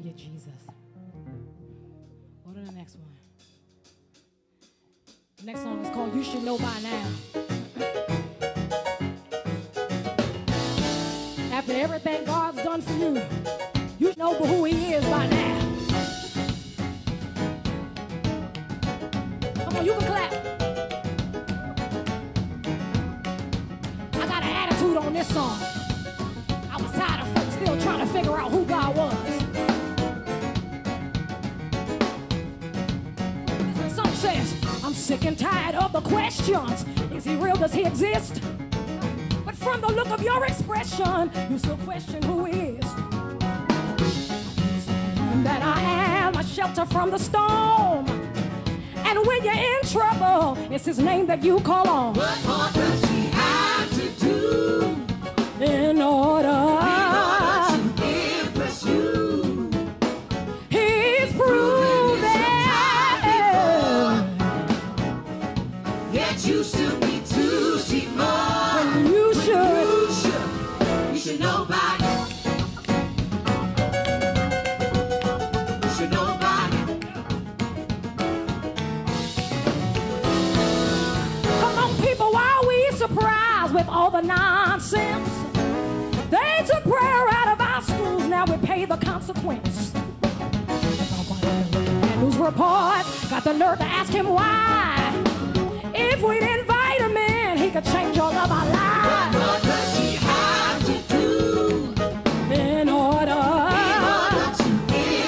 you, Jesus. Go to the next one. The next song is called You Should Know By Now. After everything God's done for you, you know who he is by now. Come on, you can clap. I got an attitude on this song. I was tired of folks still trying to figure out who God was. The song says, I'm sick and tired of the questions. Is he real? Does he exist? But from the look of your expression, you still question who he is. That I am a shelter from the storm. And when you're in trouble, it's his name that you call on. What more does he have to do in order to impress you? He's proven yet you still need to see more. You should know by now. You should know by now. Come on, people, why are we surprised with all the nonsense? They took prayer out of our schools, now we pay the consequence. And news report got the nerve to ask him why. If we'd invite him in, he could change all of our lives. What does he have to do in order to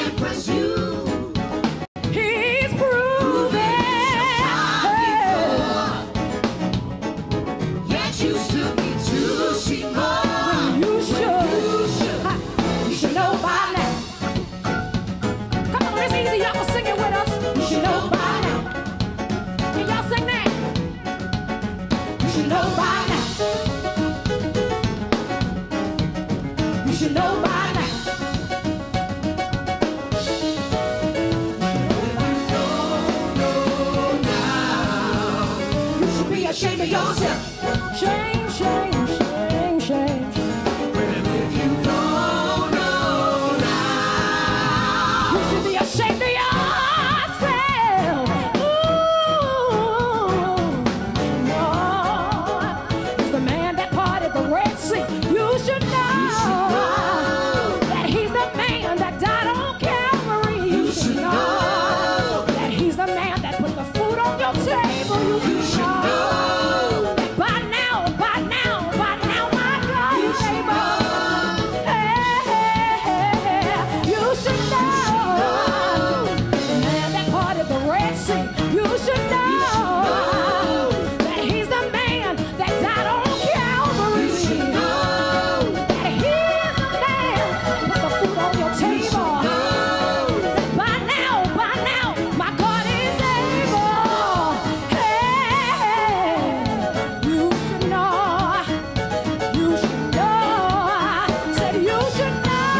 impress you? He's proven yet you still need to see more. You should know by now. Come on, it's easy, y'all can sing it with us. You should know by now. Can y'all sing that? You should know by now. You should know by now. You should be ashamed of yourself. Shame, shame, shame, shame. If you don't know now, You should be ashamed of yourself. Ooh, no. He's the man that parted the Red Sea. You should know that he's the man that died on Calvary. You should know that he's the man that put the food on your table. You should know that by now, my God is able. Hey, you should know the man that parted the Red Sea. You should know that he's the man that died on Calvary. That he's the man that put the food on your table. That by now, my God is able. Hey, you should know. You should know. Said you should know.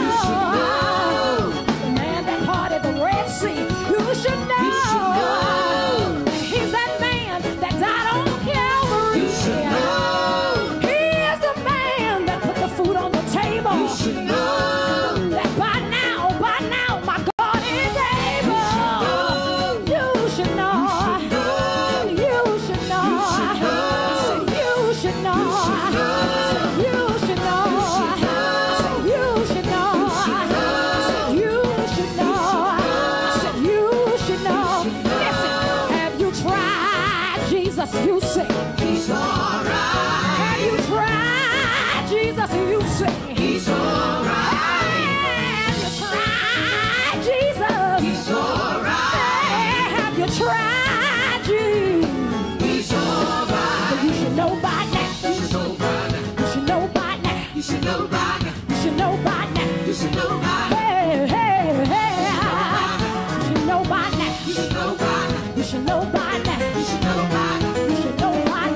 The man that parted the Red Sea. You should know. He's that man that died on Calvary. He is the man that put the food on the table. That by now, my God is able. You should know. You should know. Said you should know. Said you should know. Said you should know. Said you should know. Said you should know. Listen, have you tried Jesus? You say he's alright. have you tried Jesus? You say He's alright. have you tried Jesus? He's alright. Have you tried Jesus? He's alright. You should know by now. You should know by now. You should know by now. You should know by now. You should know by now. You should know by now. Hey, hey, hey. You should know by now. You should know by now. You should know by now. You should know by now. You should know by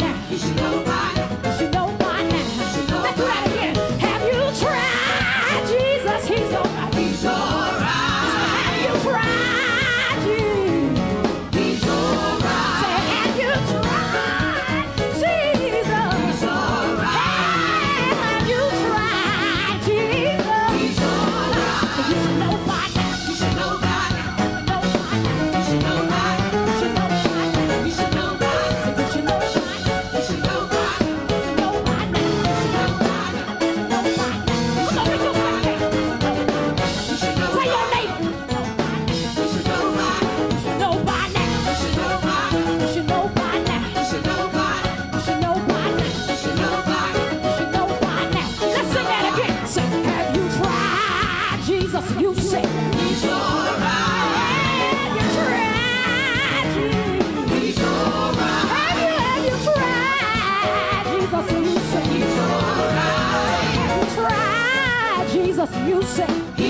You say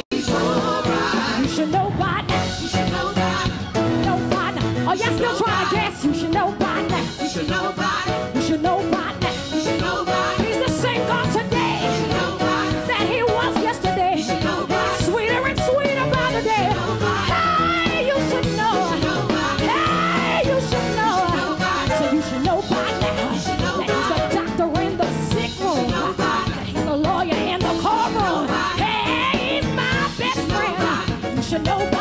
He's alright. you should know by now. You should know by now. Know by now. Oh, yes, you'll try to guess. You should know by now. You should know by now. You should know by now. You should know by now. He's the same God today You should know by now. that he was yesterday. should know by now. Sweeter and sweeter by the day. know by now. Hey, you should know. You should know by now. Hey, you should know. know by now. So you should know by now should know that he's by the doctor in the sick room. know by now. That he's the lawyer in the courtroom. know by now. Hey, he's my best know friend. by now. You should know by